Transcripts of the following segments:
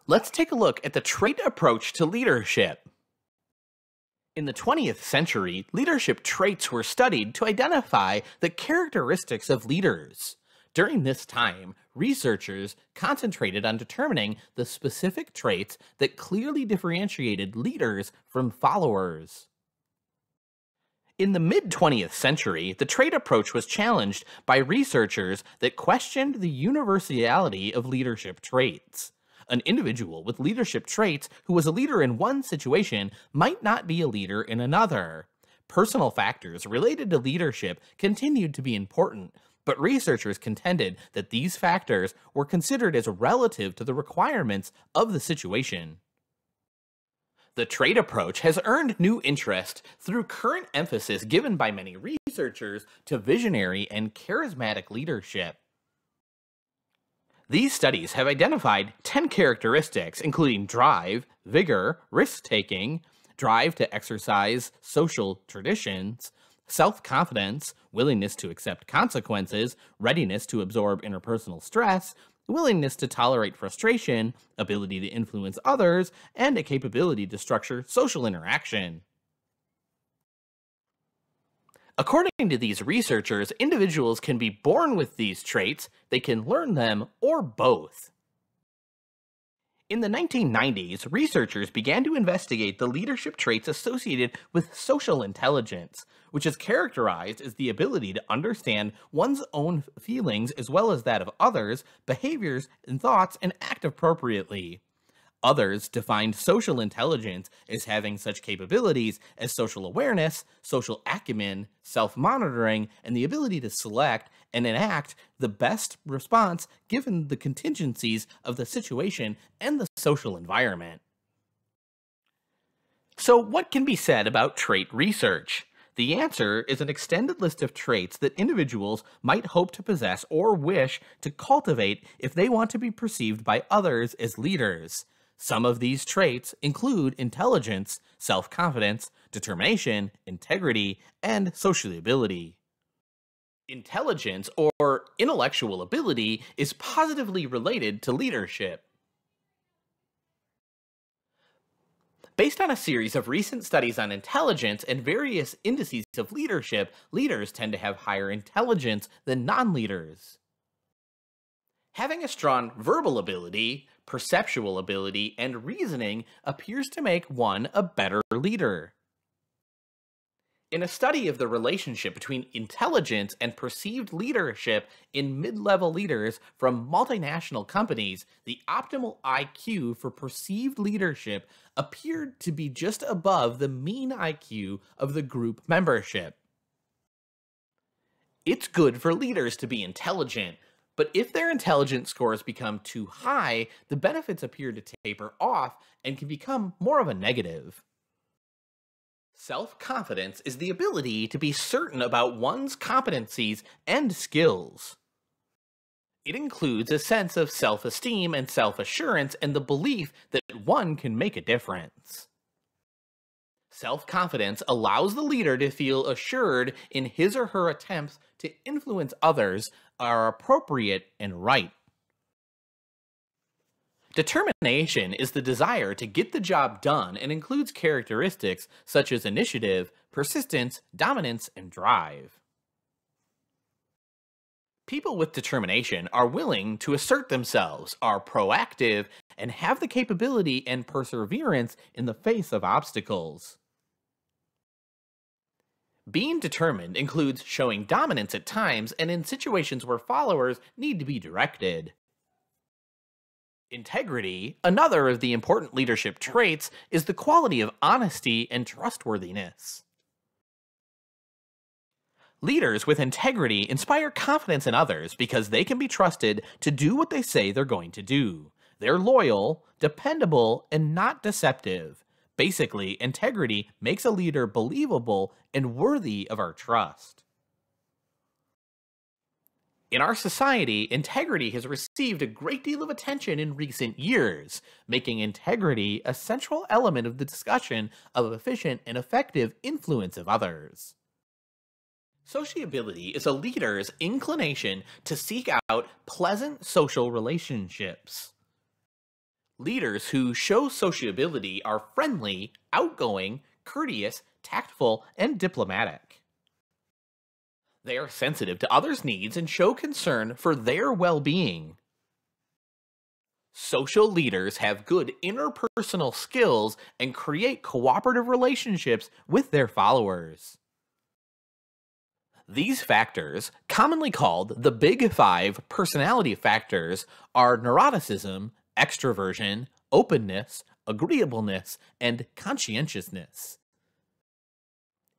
Let's take a look at the trait approach to leadership. In the 20th century, leadership traits were studied to identify the characteristics of leaders. During this time, researchers concentrated on determining the specific traits that clearly differentiated leaders from followers. In the mid-20th century, the trait approach was challenged by researchers that questioned the universality of leadership traits. An individual with leadership traits who was a leader in one situation might not be a leader in another. Personal factors related to leadership continued to be important, but researchers contended that these factors were considered as relative to the requirements of the situation. The trait approach has earned new interest through current emphasis given by many researchers to visionary and charismatic leadership. These studies have identified 10 characteristics, including drive, vigor, risk-taking, drive to exercise social traditions, self-confidence, willingness to accept consequences, readiness to absorb interpersonal stress, willingness to tolerate frustration, ability to influence others, and a capability to structure social interaction. According to these researchers, individuals can be born with these traits, they can learn them, or both. In the 1990s, researchers began to investigate the leadership traits associated with social intelligence, which is characterized as the ability to understand one's own feelings as well as that of others, behaviors, and thoughts, and act appropriately. Others defined social intelligence as having such capabilities as social awareness, social acumen, self-monitoring, and the ability to select and enact the best response given the contingencies of the situation and the social environment. So, what can be said about trait research? The answer is an extended list of traits that individuals might hope to possess or wish to cultivate if they want to be perceived by others as leaders. Some of these traits include intelligence, self-confidence, determination, integrity, and sociability. Intelligence, or intellectual ability, is positively related to leadership. Based on a series of recent studies on intelligence and various indices of leadership, leaders tend to have higher intelligence than non-leaders. Having a strong verbal ability, perceptual ability, and reasoning appears to make one a better leader. In a study of the relationship between intelligence and perceived leadership in mid-level leaders from multinational companies, the optimal IQ for perceived leadership appeared to be just above the mean IQ of the group membership. It's good for leaders to be intelligent, but if their intelligence scores become too high, the benefits appear to taper off and can become more of a negative. Self-confidence is the ability to be certain about one's competencies and skills. It includes a sense of self-esteem and self-assurance and the belief that one can make a difference. Self-confidence allows the leader to feel assured in his or her attempts to influence others are appropriate and right. Determination is the desire to get the job done and includes characteristics such as initiative, persistence, dominance, and drive. People with determination are willing to assert themselves, are proactive, and have the capability and perseverance in the face of obstacles. Being determined includes showing dominance at times and in situations where followers need to be directed. Integrity, another of the important leadership traits, is the quality of honesty and trustworthiness. Leaders with integrity inspire confidence in others because they can be trusted to do what they say they're going to do. They're loyal, dependable, and not deceptive. Basically, integrity makes a leader believable and worthy of our trust. In our society, integrity has received a great deal of attention in recent years, making integrity a central element of the discussion of efficient and effective influence of others. Sociability is a leader's inclination to seek out pleasant social relationships. Leaders who show sociability are friendly, outgoing, courteous, tactful, and diplomatic. They are sensitive to others' needs and show concern for their well-being. Social leaders have good interpersonal skills and create cooperative relationships with their followers. These factors, commonly called the Big Five personality factors, are neuroticism, extroversion, openness, agreeableness, and conscientiousness.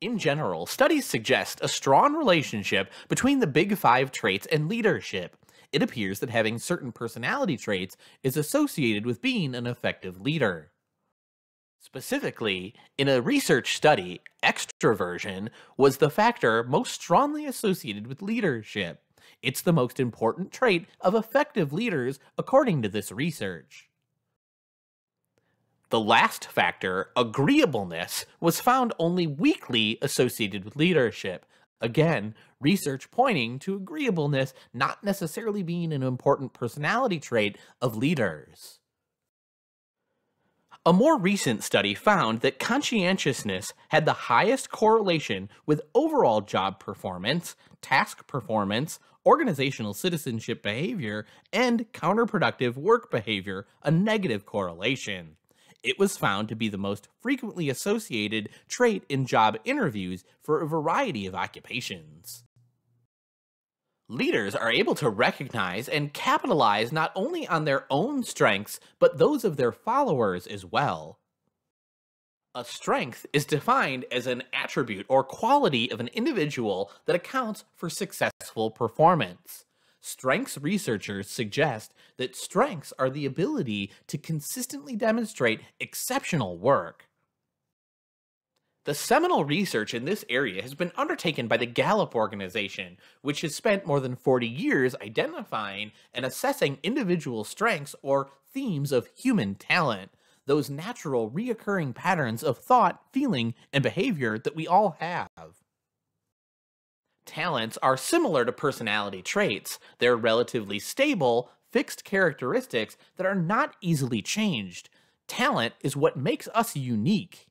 In general, studies suggest a strong relationship between the Big Five traits and leadership. It appears that having certain personality traits is associated with being an effective leader. Specifically, in a research study, extroversion was the factor most strongly associated with leadership. It's the most important trait of effective leaders, according to this research. The last factor, agreeableness, was found only weakly associated with leadership. Again, research pointing to agreeableness not necessarily being an important personality trait of leaders. A more recent study found that conscientiousness had the highest correlation with overall job performance, task performance, organizational citizenship behavior, and counterproductive work behavior, a negative correlation. It was found to be the most frequently associated trait in job interviews for a variety of occupations. Leaders are able to recognize and capitalize not only on their own strengths, but those of their followers as well. A strength is defined as an attribute or quality of an individual that accounts for successful performance. Strengths researchers suggest that strengths are the ability to consistently demonstrate exceptional work. The seminal research in this area has been undertaken by the Gallup organization, which has spent more than 40 years identifying and assessing individual strengths or themes of human talent, those natural reoccurring patterns of thought, feeling, and behavior that we all have. Talents are similar to personality traits. They're relatively stable, fixed characteristics that are not easily changed. Talent is what makes us unique.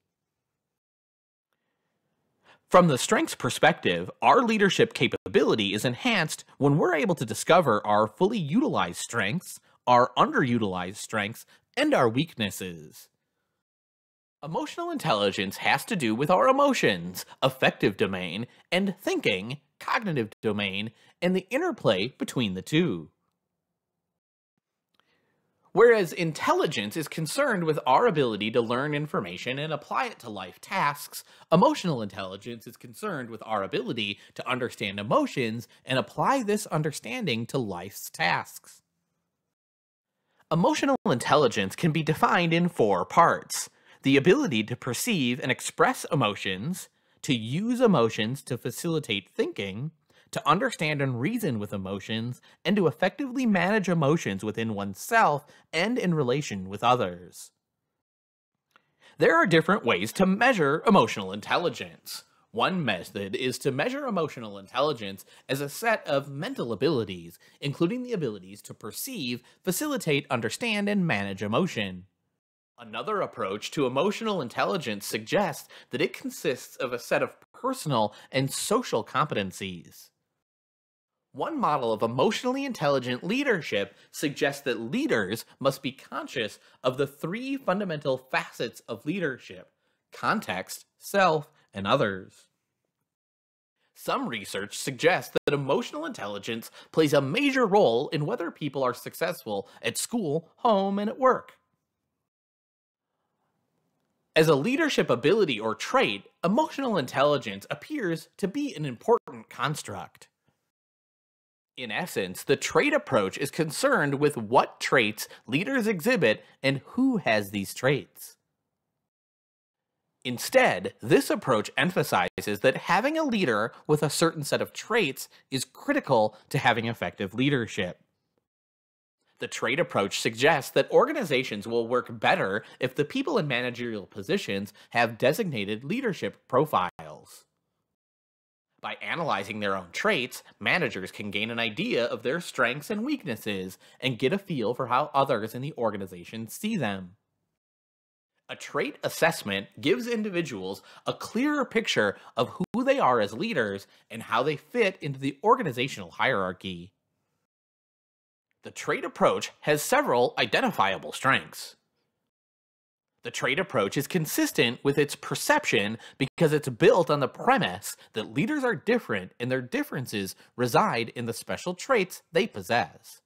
From the strengths perspective, our leadership capability is enhanced when we're able to discover our fully utilized strengths, our underutilized strengths, and our weaknesses. Emotional intelligence has to do with our emotions, affective domain, and thinking, cognitive domain, and the interplay between the two. Whereas intelligence is concerned with our ability to learn information and apply it to life tasks, emotional intelligence is concerned with our ability to understand emotions and apply this understanding to life's tasks. Emotional intelligence can be defined in 4 parts: the ability to perceive and express emotions, to use emotions to facilitate thinking, to understand and reason with emotions, and to effectively manage emotions within oneself and in relation with others. There are different ways to measure emotional intelligence. One method is to measure emotional intelligence as a set of mental abilities, including the abilities to perceive, facilitate, understand, and manage emotion. Another approach to emotional intelligence suggests that it consists of a set of personal and social competencies. One model of emotionally intelligent leadership suggests that leaders must be conscious of the 3 fundamental facets of leadership: context, self, and others. Some research suggests that emotional intelligence plays a major role in whether people are successful at school, home, and at work. As a leadership ability or trait, emotional intelligence appears to be an important construct. In essence, the trait approach is concerned with what traits leaders exhibit and who has these traits. Instead, this approach emphasizes that having a leader with a certain set of traits is critical to having effective leadership. The trait approach suggests that organizations will work better if the people in managerial positions have designated leadership profiles. By analyzing their own traits, managers can gain an idea of their strengths and weaknesses and get a feel for how others in the organization see them. A trait assessment gives individuals a clearer picture of who they are as leaders and how they fit into the organizational hierarchy. The trait approach has several identifiable strengths. The trait approach is consistent with its perception because it's built on the premise that leaders are different and their differences reside in the special traits they possess.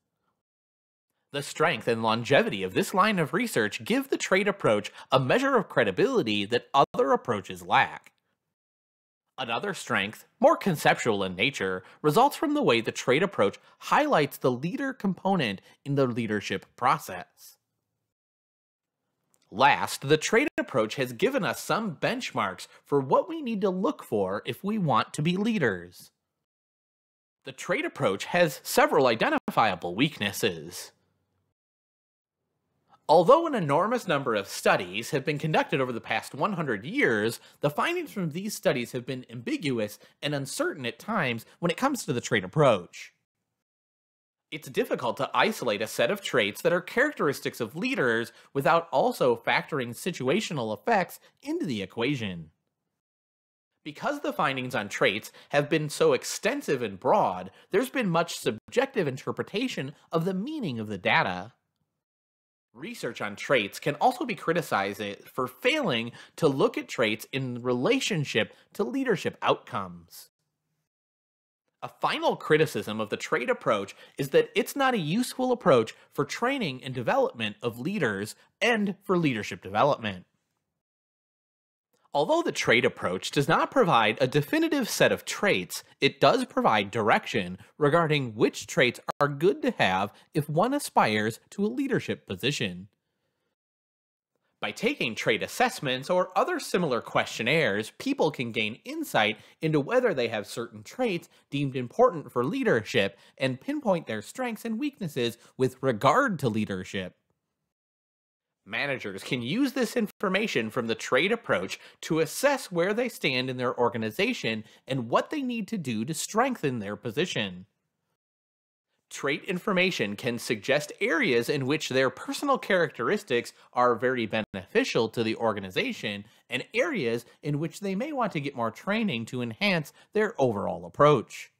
The strength and longevity of this line of research give the trait approach a measure of credibility that other approaches lack. Another strength, more conceptual in nature, results from the way the trait approach highlights the leader component in the leadership process. Last, the trait approach has given us some benchmarks for what we need to look for if we want to be leaders. The trait approach has several identifiable weaknesses. Although an enormous number of studies have been conducted over the past 100 years, the findings from these studies have been ambiguous and uncertain at times when it comes to the trait approach. It's difficult to isolate a set of traits that are characteristics of leaders without also factoring situational effects into the equation. Because the findings on traits have been so extensive and broad, there's been much subjective interpretation of the meaning of the data. Research on traits can also be criticized for failing to look at traits in relationship to leadership outcomes. A final criticism of the trait approach is that it's not a useful approach for training and development of leaders and for leadership development. Although the trait approach does not provide a definitive set of traits, it does provide direction regarding which traits are good to have if one aspires to a leadership position. By taking trait assessments or other similar questionnaires, people can gain insight into whether they have certain traits deemed important for leadership and pinpoint their strengths and weaknesses with regard to leadership. Managers can use this information from the trait approach to assess where they stand in their organization and what they need to do to strengthen their position. Trait information can suggest areas in which their personal characteristics are very beneficial to the organization and areas in which they may want to get more training to enhance their overall approach.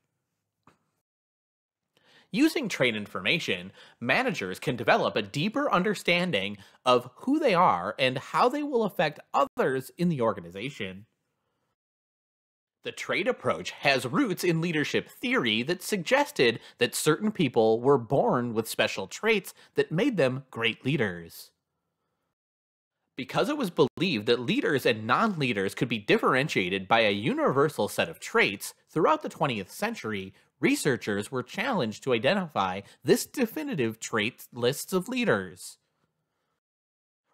Using trait information, managers can develop a deeper understanding of who they are and how they will affect others in the organization. The trait approach has roots in leadership theory that suggested that certain people were born with special traits that made them great leaders. Because it was believed that leaders and non-leaders could be differentiated by a universal set of traits, throughout the 20th century, researchers were challenged to identify this definitive trait lists of leaders.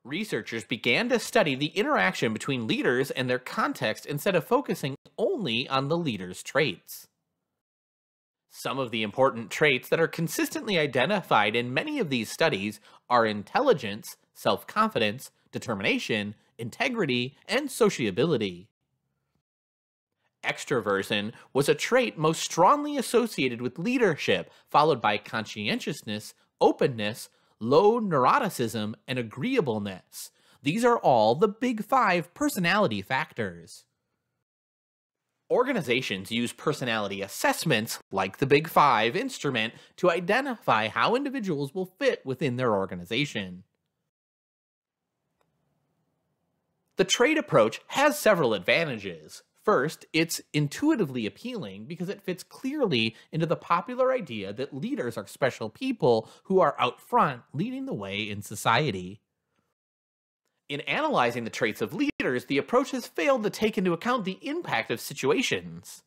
Researchers began to study the interaction between leaders and their context instead of focusing only on the leader's traits. Some of the important traits that are consistently identified in many of these studies are intelligence, self-confidence, determination, integrity, and sociability. Extroversion was a trait most strongly associated with leadership, followed by conscientiousness, openness, low neuroticism, and agreeableness. These are all the big 5 personality factors. Organizations use personality assessments, like the Big 5 instrument, to identify how individuals will fit within their organization. The trait approach has several advantages. First, it's intuitively appealing because it fits clearly into the popular idea that leaders are special people who are out front leading the way in society. In analyzing the traits of leaders, the approach has failed to take into account the impact of situations.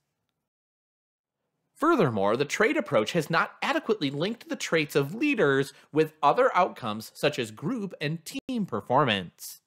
Furthermore, the trait approach has not adequately linked the traits of leaders with other outcomes such as group and team performance.